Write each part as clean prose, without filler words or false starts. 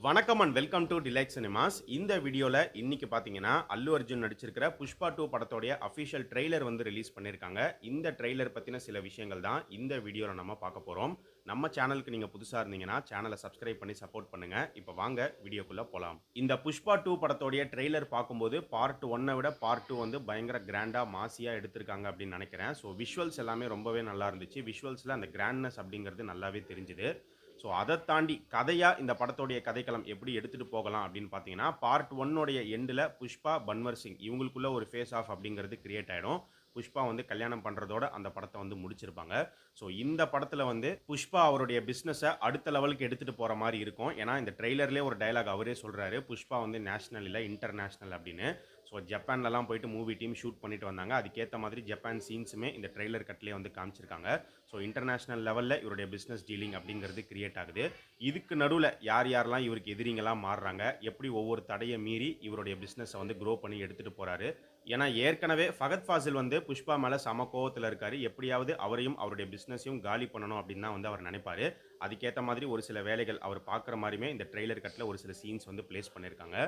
வணக்கம் and welcome to delight cinemas. இந்த வீடியோல இன்னைக்கு பார்த்தீங்கன்னா, அல்லு அர்ஜுன் நடிச்சிருக்கிற புஷ்பா 2 படத்தோடைய அஃபிஷியல் ட்ரெய்லர் வந்து ரிலீஸ் பண்ணியிருக்காங்க. இந்த ட்ரெய்லர் பத்தின சில விஷயங்கள் தான் இந்த வீடியோல நம்ம பார்க்க போறோம். நம்ம சேனலுக்கு நீங்க புதுசா இருந்தீங்கன்னா, சேனலை சப்ஸ்கிரைப் பண்ணி சப்போர்ட் பண்ணுங்க. இப்ப வாங்க வீடியோக்குள்ள போலாம். இந்த புஷ்பா 2 படத்தோடைய ட்ரெய்லர் பார்க்கும்போது, பார்ட் 1 விட பார்ட் 2 வந்து பயங்கர கிராண்டா, மாஸியா எடுத்திருக்காங்க அப்படின்னு நினைக்கிறேன். ஸோ விஷுவல்ஸ் எல்லாமே ரொம்பவே நல்லா இருந்துச்சு. விஷுவல்ஸ்ல அந்த கிராண்ட்னஸ் அப்படிங்கிறது நல்லாவே தெரிஞ்சுது. ஸோ அதைத் தாண்டி கதையா இந்த படத்தோடைய கதைக்களம் எப்படி எடுத்துட்டு போகலாம் அப்படின்னு பார்த்தீங்கன்னா, பார்ட் 1 உடைய எண்டுல புஷ்பா, பன்வர் சிங் இவங்களுக்குள்ள ஒரு ஃபேஸ் ஆஃப் அப்படிங்கிறது கிரியேட் ஆயிடும். புஷ்பா வந்து கல்யாணம் பண்றதோட அந்த படத்தை வந்து முடிச்சிருப்பாங்க. ஸோ இந்த படத்துல வந்து புஷ்பா அவருடைய பிசினஸை அடுத்த லெவலுக்கு எடுத்துட்டு போற மாதிரி இருக்கும். ஏன்னா இந்த ட்ரெய்லர்லேயே ஒரு டயலாக் அவரே சொல்றாரு, புஷ்பா வந்து நேஷனல் இல்லை இன்டர்நேஷனல் அப்படின்னு. ஸோ ஜப்பான்லலாம் போயிட்டு மூவி டீம் ஷூட் பண்ணிட்டு வந்தாங்க. அதுக்கேற்ற மாதிரி ஜப்பான் சீன்ஸுமே இந்த ட்ரெய்லர் கட்லேயே வந்து காமிச்சிருக்காங்க. ஸோ இன்டர்நேஷனல் லெவலில் இவருடைய பிஸ்னஸ் டீலிங் அப்படிங்கிறது கிரியேட் ஆகுது. இதுக்கு நடுவில் யார் யாரெல்லாம் இவருக்கு எதிரிங்களாக மாறுறாங்க, எப்படி ஒவ்வொரு தடையை மீறி இவருடைய பிஸ்னஸை வந்து க்ரோ பண்ணி எடுத்துகிட்டு போகிறாரு. ஏன்னா ஏற்கனவே ஃபகத் ஃபாசில் வந்து புஷ்பா மேலே சம கோவத்தில் இருக்காரு. எப்படியாவது அவரையும் அவருடைய பிஸ்னஸையும் காலி பண்ணணும் அப்படின்னு தான் வந்து அவர் நினைப்பாரு. அதுக்கேற்ற மாதிரி ஒரு சில வேலைகள் அவர் பார்க்குற மாதிரியுமே இந்த ட்ரெய்லர் கட்டில் ஒரு சில சீன்ஸ் வந்து பிளேஸ் பண்ணியிருக்காங்க.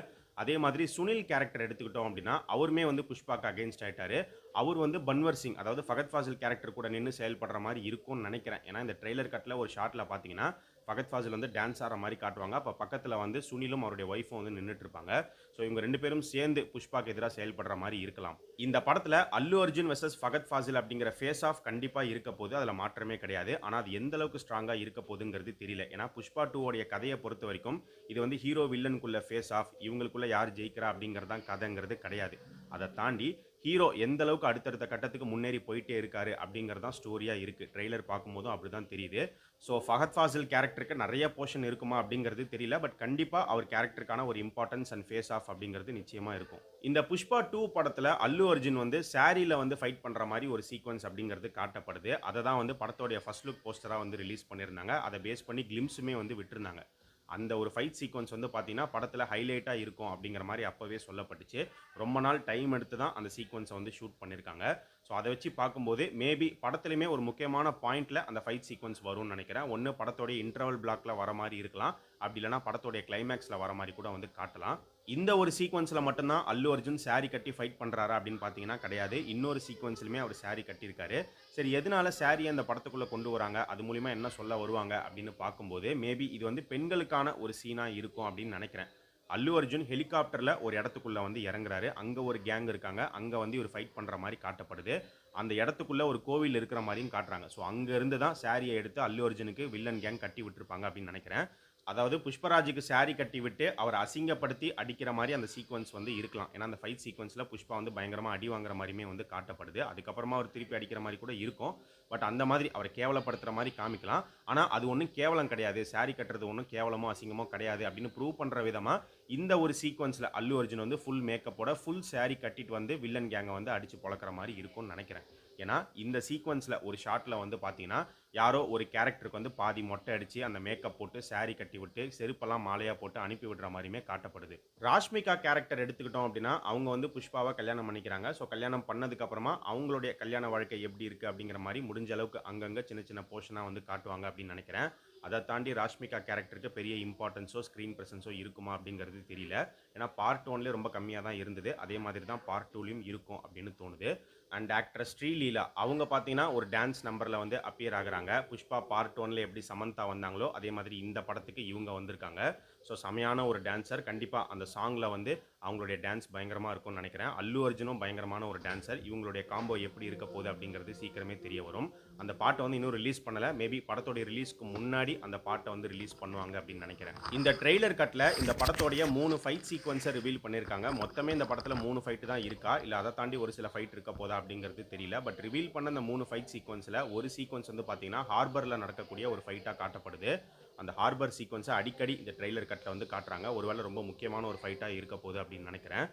அதே மாதிரி சுனில் கேரக்டர் எடுத்துக்கிட்டோம் அப்படின்னா, அவருமே வந்து புஷ்பாக்கு அகைன்ஸ்ட் ஆயிட்டாரு. அவர் வந்து பன்வர் சிங், அதாவது ஃபகத் ஃபாசில் கேரக்டர் கூட நின்று செயல்படுற மாதிரி இருக்கும்னு நினைக்கிறேன். ஏன்னா இந்த ட்ரெய்லர் கட்டில் ஒரு ஷாட்டில் பார்த்தீங்கன்னா, ஃபகத் ஃபாசில் வந்து டான்ஸ் ஆடுற மாதிரி காட்டுவாங்க. அப்போ பக்கத்தில் வந்து சுனிலும் அவருடைய ஒய்ஃபும் வந்து நின்றுட்டு இருப்பாங்க. ஸோ இவங்க 2 பேரும் சேர்ந்து புஷ்பாக்கு எதிராக செயல்படுற மாதிரி இருக்கலாம். இந்த படத்தில் அல்லு அர்ஜுன் வெர்சஸ் ஃபகத் ஃபாசில் அப்படிங்கிற ஃபேஸ் ஆஃப் கண்டிப்பாக இருக்க போது, அதில் மாற்றமே கிடையாது. ஆனால் அது எந்த அளவுக்கு ஸ்ட்ராங்காக இருக்க போகுதுங்கிறது தெரியல. ஏன்னா புஷ்பா 2 உடைய கதையை பொறுத்த வரைக்கும் இது வந்து ஹீரோ வில்லனுக்குள்ள ஃபேஸ் ஆஃப், இவங்களுக்குள்ள யார் ஜெயிக்கிறா அப்படிங்கிறது தான் கதைங்கிறது கிடையாது. அதை தாண்டி ஹீரோ எந்த அளவுக்கு அடுத்தடுத்த கட்டத்துக்கு முன்னேறி போயிட்டே இருக்காரு அப்படிங்கிறது தான் ஸ்டோரியா இருக்கு. ட்ரெய்லர் பார்க்கும்போதும் அப்படிதான் தெரியுது. ஸோ ஃபகத் ஃபாசில் கேரக்டருக்கு நிறைய போர்ஷன் இருக்குமா அப்படிங்கிறது தெரியல. பட் கண்டிப்பாக அவர் கேரக்டருக்கான ஒரு இம்பார்ட்டன்ஸ் அண்ட் ஃபேஸ் ஆஃப் அப்படிங்கிறது நிச்சயமா இருக்கும். இந்த புஷ்பா 2 படத்தில் அல்லு அர்ஜுன் வந்து சாரியில் வந்து ஃபைட் பண்ணுற மாதிரி ஒரு சீக்வன்ஸ் அப்படிங்கிறது காட்டப்படுது. அதை தான் வந்து படத்தோடைய ஃபர்ஸ்ட் லுக் போஸ்டராக வந்து ரிலீஸ் பண்ணியிருந்தாங்க. அதை பேஸ் பண்ணி கிளிம்ஸுமே வந்து விட்டுருந்தாங்க. அந்த ஒரு ஃபைட் சீக்வன்ஸ் வந்து பார்த்தீங்கன்னா, படத்தில் ஹைலைட்டாக இருக்கும் அப்படிங்கிற மாதிரி அப்போவே சொல்லப்பட்டுச்சு. ரொம்ப நாள் டைம் எடுத்து தான் அந்த சீக்வன்ஸை வந்து ஷூட் பண்ணியிருக்காங்க. ஸோ அதை வச்சு பார்க்கும்போது மேபி படத்துலையுமே ஒரு முக்கியமான பாயிண்ட்டில் அந்த ஃபைட் சீக்வன்ஸ் வரும்னு நினைக்கிறேன். ஒன்று படத்தோடைய இன்டர்வல் பிளாக்ல வர மாதிரி இருக்கலாம். அப்படி இல்லைனா படத்தோடைய கிளைமேக்ஸில் வர மாதிரி கூட வந்து காட்டலாம். இந்த ஒரு சீக்வன்ஸில் மட்டும்தான் அல்லு அர்ஜுன் சாரி கட்டி ஃபைட் பண்ணுறாரா அப்படின்னு பார்த்தீங்கன்னா கிடையாது. இன்னொரு சீக்வன்ஸ்லையுமே அவர் சாரி கட்டியிருக்காரு. சரி, எதனால சாரியை அந்த படத்துக்குள்ளே கொண்டு வராங்க, அது மூலிமா என்ன சொல்ல வருவாங்க அப்படின்னு பார்க்கும்போது மேபி இது வந்து பெண்களுக்கான ஒரு சீனாக இருக்கும் அப்படின்னு நினைக்கிறேன். அல்லு அர்ஜுன் ஹெலிகாப்டரில் ஒரு இடத்துக்குள்ள வந்து இறங்குறாரு. அங்கே ஒரு கேங் இருக்காங்க. அங்கே வந்து இவர் ஃபைட் பண்ணுற மாதிரி காட்டப்படுது. அந்த இடத்துக்குள்ள ஒரு கோவில் இருக்கிற மாதிரியும் காட்டுறாங்க. ஸோ அங்கே இருந்து தான் சாரியை எடுத்து அல்லு அர்ஜுனுக்கு வில்லன் கேங் கட்டி விட்டுருப்பாங்க அப்படின்னு நினைக்கிறேன். அதாவது புஷ்பராஜுக்கு சாரி கட்டி விட்டு அவர் அசிங்கப்படுத்தி அடிக்கிற மாதிரி அந்த சீக்வன்ஸ் வந்து இருக்கலாம். ஏன்னா அந்த ஃபைட் சீக்வன்ஸில் புஷ்பா வந்து பயங்கரமாக அடி வாங்குற மாதிரியுமே வந்து காட்டப்படுது. அதுக்கப்புறமா அவர் திருப்பி அடிக்கிற மாதிரி கூட இருக்கும். பட் அந்த மாதிரி அவரை கேவலப்படுத்துகிற மாதிரி காமிக்கலாம். ஆனால் அது ஒன்றும் கேவலம் கிடையாது, சாரி கட்டுறது ஒன்றும் கேவலமோ அசிங்கமோ கிடையாது அப்படின்னு ப்ரூவ் பண்ணுற விதமாக இந்த ஒரு சீக்வன்ஸில் அல்லு அர்ஜுன் வந்து ஃபுல் மேக்கப்போட ஃபுல் சாரி கட்டிட்டு வந்து வில்லன் கேங்கை வந்து அடித்து பொழக்கிற மாதிரி இருக்கும்னு நினைக்கிறேன். ஏன்னா இந்த சீக்வன்ஸில் ஒரு ஷாட்டில் வந்து பார்த்தீங்கன்னா, யாரோ ஒரு கேரக்டருக்கு வந்து பாதி மொட்டை அடித்து அந்த மேக்கப் போட்டு சாரி கட்டி விட்டு செருப்பெல்லாம் மாலையாக போட்டு அனுப்பி விடுற மாதிரியுமே காட்டப்படுது. ராஷ்மிகா கேரக்டர் எடுத்துக்கிட்டோம் அப்படின்னா, அவங்க வந்து புஷ்பாவை கல்யாணம் பண்ணிக்கிறாங்க. ஸோ கல்யாணம் பண்ணதுக்கு அப்புறமா அவங்களுடைய கல்யாண வாழ்க்கை எப்படி இருக்குது அப்படிங்கிற மாதிரி முடிஞ்ச அளவுக்கு அங்கங்கே சின்ன சின்ன போர்ஷனாக வந்து காட்டுவாங்க அப்படின்னு நினைக்கிறேன். அதை தாண்டி ராஷ்மிகா கேரக்டருக்கு பெரிய இம்பார்ட்டன்ஸோ ஸ்க்ரீன் ப்ரெசன்ஸோ இருக்குமா அப்படிங்கிறது தெரியல. ஏன்னா பார்ட் 1லேயே ரொம்ப கம்மியாக தான் இருந்தது. அதே மாதிரி தான் பார்ட் 2லையும் இருக்கும் அப்படின்னு தோணுது. அண்ட் ஆக்ட்ரஸ் ஸ்ரீலீலா அவங்க பார்த்தீங்கன்னா ஒரு டான்ஸ் நம்பரில் வந்து அப்பியர் ஆகுறாங்க. புஷ்பா பார்ட் 1ல எப்படி சமந்தா வந்தாங்களோ அதே மாதிரி இந்த படத்துக்கு இவங்க வந்திருக்காங்க. ஸோ செமையான ஒரு டான்சர். கண்டிப்பாக அந்த சாங்கில் வந்து அவங்களுடைய டான்ஸ் பயங்கரமாக இருக்கும்னு நினைக்கிறேன். அல்லு அர்ஜுனும் பயங்கரமான ஒரு டான்சர். இவங்களுடைய காம்போ எப்படி இருக்க போகுது அப்படிங்கிறது சீக்கிரமே தெரிய வரும். அந்த பாட்டை வந்து இன்னும் ரிலீஸ் பண்ணலை. மேபி படத்தோடைய ரிலீஸ்க்கு முன்னாடி அந்த பாட்டை வந்து ரிலீஸ் பண்ணுவாங்க அப்படின்னு நினைக்கிறேன். இந்த ட்ரெய்லர் கட்டில் இந்த படத்தோடைய 3 ஃபைட் சீக்வன்ஸை ரிவீல் பண்ணியிருக்காங்க. மொத்தமே இந்த படத்தில் 3 ஃபைட்டு தான் இருக்கா, இல்லை அதை தாண்டி ஒரு சில ஃபைட் இருக்க போதா அப்படிங்கிறது தெரியல. பட் ரிவீல் பண்ண அந்த 3 ஃபைட் சீக்வன்ஸில் ஒரு சீக்வன்ஸ் வந்து பார்த்தீங்கன்னா ஹார்பரில் நடக்கக்கூடிய ஒரு ஃபைட்டாக காட்டப்படுது. அந்த ஹார்பர் சீக்வன்ஸை அடிக்கடி இந்த ட்ரெய்லர் கட்டில் வந்து காட்டுறாங்க. ஒருவேளை ரொம்ப முக்கியமான ஒரு ஃபைட்டாக இருக்க போகுது அப்படின்னு நினைக்கிறேன்.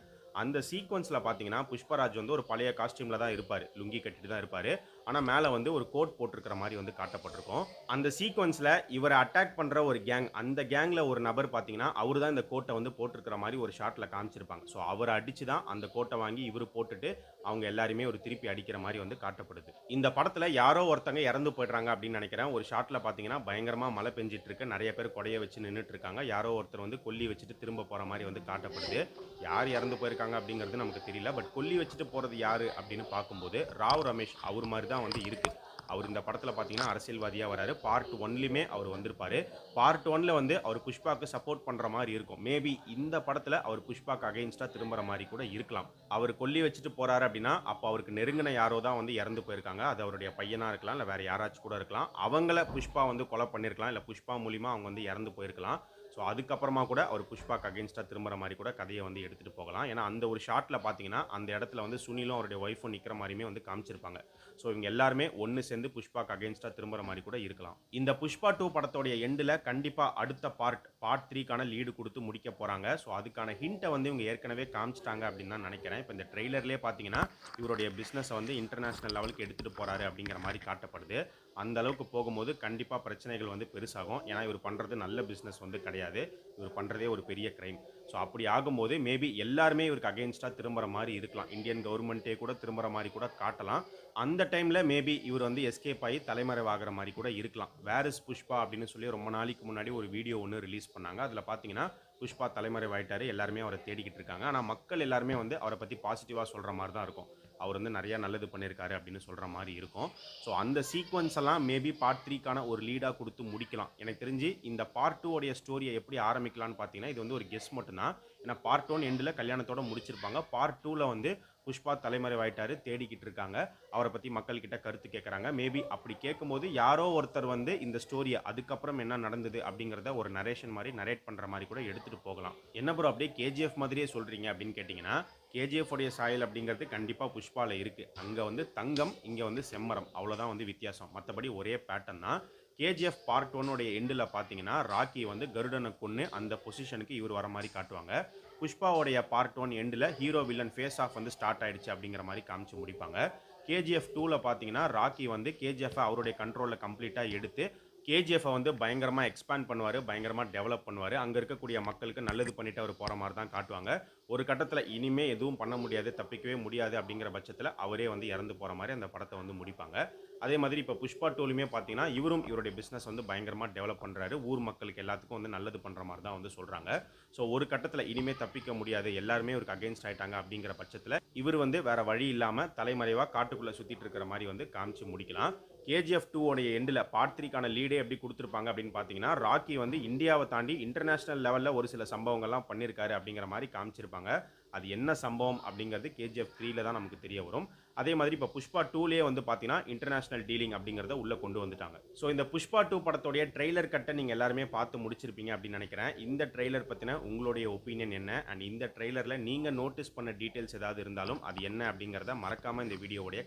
அந்த சீக்வன்ஸ்ல பார்த்தீங்கன்னா, புஷ்பராஜ் வந்து ஒரு பழைய காஸ்டியூம்ல தான் இருப்பாரு. லுங்கி கட்டிட்டு தான் இருப்பாரு. ஆனா மேல வந்து ஒரு கோட் போட்டிருக்கிற மாரி வந்து காட்டப்பட்டிருக்கும். அந்த சீக்வென்ஸ்ல இவர அட்டாக் பண்ற ஒரு கேங், அந்த கேங்ல ஒரு நபர் பார்த்தீங்கன்னா, அவரு தான் இந்த கோட்ட வந்து போட்டிருக்கிற மாரி ஒரு ஷாட்ல காமிச்சிருப்பாங்க. ஸோ அவர அடிச்சு தான் அந்த கோட்ட வாங்கி இவரு போட்டுட்டு, அவங்க எல்லாரையுமே ஒரு திருப்பி அடிக்கிற மாரி வந்து காட்டப்படுது. இந்த படத்துல யாரோ ஒருத்தங்க இறந்து போயிடுறாங்க அப்படின்னு நெனைக்கிறேன். ஒரு ஷாட்ல பார்த்தீங்கன்னா, பயங்கரமா மழை பெஞ்சுட்டு இருக்கு. நெறைய பேர் கொடைய வச்சு நின்னுட்டு இருக்காங்க. யாரோ ஒருத்தர் வந்து கொல்லி வச்சுட்டு திரும்ப போற மாரி வந்து காட்டப்படுது. யார் இறந்து போயிருக்காங்க அப்படிங்கிறது நமக்கு தெரியல. பட் கொல்லி வச்சுட்டு போறது யாரு அப்படின்னு பார்க்கும்போது, ராவ் ரமேஷ் அவர் மாரி தான் வந்து இருக்கு. அவர் இந்த படத்துல பார்த்தீங்கன்னா, அரசியல்வாதியா வராரு. பார்ட் 1லயுமே அவர் வந்திருப்பாரு. பார்ட் 1ல வந்து அவர் புஷ்பாக்கு சப்போர்ட் பண்ற மாரி இருக்கும். மேபி இந்த படத்துல அவர் புஷ்பாக்கு அகைன்ஸ்ட்டா திரும்புற மாரி கூட இருக்கலாம். அவர் கொல்லி வச்சுட்டு போறாரு அப்படின்னா, அப்ப அவருக்கு நெருங்கின யாரோ தான் வந்து இறந்து போயிருக்காங்க. அது அவருடைய பையனா இருக்கலாம், இல்ல வேற யாராச்சும் கூட இருக்கலாம். அவங்கள புஷ்பா வந்து கொலை பண்ணியிருக்கலாம். இல்ல புஷ்பா மூலியமா அவங்க வந்து இறந்து போயிருக்கலாம். ஸோ அதுக்கப்புறமா கூட அவர் புஷ்பாக்கு அகைன்ஸ்ட்டா திரும்புற மாரி கூட கதைய வந்து எடுத்துட்டு போகலாம். ஏன்னா, அந்த ஒரு ஷாட்ல பார்த்தீங்கன்னா, அந்த இடத்துல வந்து சுனிலும் அவருடைய ஒய்ஃபும் நிக்கிற மாரியுமே வந்து காமிச்சிருப்பாங்க. ஸோ இவங்க எல்லாருமே ஒண்ணு சேர்ந்து புஷ்பாக்கு அகைன்ஸ்ட்டா திரும்புற மாரி கூட இருக்கலாம். இந்த புஷ்பா 2 படத்தோடைய எண்டுல கண்டிப்பா அடுத்த பார்ட் 3க்கான லீடு குடுத்து முடிக்க போறாங்க. ஸோ அதுக்கான ஹிண்ட்ட வந்து இவங்க ஏற்கனவே காமிச்சுட்டாங்க அப்படின்னு தான் நெனைக்கிறேன். இப்ப இந்த ட்ரெய்லர்லயே பார்த்தீங்கன்னா, இவருடைய பிசினஸ வந்து இன்டர்நேஷனல் லெவலுக்கு எடுத்துட்டு போறாரு அப்படிங்கிற மாரி காட்டப்படுது. அந்த அளவுக்கு போகும்போது கண்டிப்பா பிரச்சனைகள் வந்து பெருசாகும். ஏன்னா, இவரு பண்றது நல்ல பிசினஸ் வந்து கிடையாது. இவரு பண்றதே ஒரு பெரிய கிரைம். ஸோ அப்படி ஆகும்போது மேபி எல்லாருமே இவருக்கு அகைன்ஸ்ட்டா திரும்புற மாரி இருக்கலாம். இந்தியன் கவர்ன்மென்ட்டே கூட திரும்புற மாரி கூட காட்டலாம். அந்த டைம்ல மேபி இவர் வந்து எஸ்கேப் ஆகி தலைமறைவாகிற மாரி கூட இருக்கலாம். வேர் இஸ் புஷ்பா அப்படின்னு சொல்லி ரொம்ப நாளைக்கு முன்னாடி ஒரு வீடியோ ஒண்ணு ரிலீஸ் பண்ணாங்க. அதுல பார்த்தீங்கன்னா, புஷ்பா தலைமறைவாயிட்டாரு. எல்லாருமே அவர தேடிக்கிட்டு இருக்காங்க. ஆனா மக்கள் எல்லாருமே வந்து அவர பத்தி பாசிட்டிவா சொல்ற மாரி தான் இருக்கும். அவர் வந்து நெறைய நல்லது பண்ணியிருக்காரு அப்படின்னு சொல்ற மாரி இருக்கும். ஸோ அந்த சீக்வென்ஸ் எல்லாம் மேபி பார்ட் 3க்கான ஒரு லீடா குடுத்து முடிக்கலாம். எனக்கு தெரிஞ்சு இந்த பார்ட் 2 உடைய ஸ்டோரிய எப்படி ஆரம்பிக்கலாம்னு பார்த்தீங்கன்னா, இது வந்து ஒரு கெஸ் மட்டும் தான். ஏன்னா பார்ட் 1 எண்டுல கல்யாணத்தோட முடிச்சிருப்பாங்க. பார்ட் 2ல வந்து புஷ்பா தலைமறைவாயிட்டாரு. தேடிக்கிட்டு இருக்காங்க. அவர பத்தி மக்கள் கிட்ட கருத்து கேட்கறாங்க. மேபி அப்படி கேட்கும்போது யாரோ ஒருத்தர் வந்து இந்த ஸ்டோரிய அதுக்கப்புறம் என்ன நடந்தது அப்படிங்கிறத ஒரு நரேஷன் மாரி நரேட் பண்ற மாரி கூட எடுத்துட்டு போகலாம். என்ன ப்ரோ அப்படியே கேஜிஎஃப் மாதிரியே சொல்றீங்க அப்படின்னு கேட்டீங்கன்னா, கேஜிஎஃப் உடைய சாயல் அப்படிங்கிறது கண்டிப்பா புஷ்பால இருக்கு. அங்க வந்து தங்கம், இங்க வந்து செம்மரம். அவ்வளோதான் வந்து வித்தியாசம். மத்தபடி ஒரே பேட்டர்ன் தான். கேஜிஎஃப் பார்ட் 1 உடைய எண்டுல பார்த்தீங்கன்னா, ராக்கி வந்து கருடன கொன்னு அந்த பொசிஷனுக்கு இவர் வர மாரி காட்டுவாங்க. புஷ்பாவுடைய பார்ட் 1 எண்டுல ஹீரோ வில்லன் ஃபேஸ் ஆஃப் வந்து ஸ்டார்ட் ஆயிடுச்சு அப்படிங்கிற மாரி காமிச்சு முடிப்பாங்க. கேஜிஎஃப் 2ல பார்த்தீங்கன்னா, ராக்கி வந்து கேஜிஎஃப் அவருடைய கண்ட்ரோல்ல கம்ப்ளீட்டா எடுத்து கேஜிஎஃப் வந்து பயங்கரமா எக்ஸ்பேண்ட் பண்ணுவாரு. பயங்கரமா டெவலப் பண்ணுவாரு. அங்க இருக்கக்கூடிய மக்களுக்கு நல்லது பண்ணிட்டு அவர் போற மாரி தான் காட்டுவாங்க. ஒரு கட்டத்துல இனிமே எதுவும் பண்ண முடியாது, தப்பிக்கவே முடியாது அப்படிங்கிற பட்சத்துல அவரே வந்து இறந்து போற மாரி அந்த படத்த வந்து முடிப்பாங்க. அதே மாதிரி இப்ப புஷ்பா 2லுமே பார்த்தீங்கன்னா, இவரும் இவருடைய பிசினஸ் வந்து பயங்கரமா டெவலப் பண்றாரு. ஊர் மக்களுக்கு எல்லாத்துக்கும் வந்து நல்லது பண்ற மாரி தான் வந்து சொல்றாங்க. ஸோ ஒரு கட்டத்துல இனிமே தப்பிக்க முடியாது. எல்லாருமே இவருக்கு அகைன்ஸ்ட் ஆயிட்டாங்க அப்படிங்கிற பட்சத்துல, இவர் வந்து வேற வழி இல்லாம தலைமறைவா காட்டுக்குள்ள சுத்திட்டு இருக்கிற மாரி வந்து காமிச்சு முடிக்கலாம். கேஜிஎஃப் 2 உடைய எண்டுல பார்ட் 3க்கான லீடே எப்படி குடுத்திருப்பாங்க அப்படின்னு பார்த்தீங்கன்னா, ராக்கி வந்து இந்தியாவ தாண்டி இன்டர்நேஷனல் லெவல்ல ஒரு சில சம்பவங்கள்லாம் பண்ணியிருக்காரு அப்படிங்கிற மாரி காமிச்சிருப்பாங்க. அது என்ன சம்பவம் அப்படிங்கிறது கேஜிஎஃப் 3ல தான் நமக்கு தெரிய வரும். அதே மாதிரி இப்ப புஷ்பா 2லயே வந்து பார்த்தீங்கன்னா, இன்டர்நேஷனல் டீலிங் அப்படிங்கிறத உள்ள கொண்டு வந்துட்டாங்க. ஸோ இந்த புஷ்பா 2 படத்தோடைய ட்ரெய்லர் கட்ட நீங்க எல்லாருமே பார்த்து முடிச்சிருப்பீங்க அப்படின்னு நினைக்கிறேன். இந்த ட்ரெய்லர் பத்தின உங்களுடைய ஒப்பீனியன் என்ன? அண்ட் இந்த ட்ரெய்லர்ல நீங்க நோட்டீஸ் பண்ண டீடைல்ஸ் ஏதாவது இருந்தாலும் அது என்ன அப்படிங்கிறத மறக்காம இந்த வீடியோவுடைய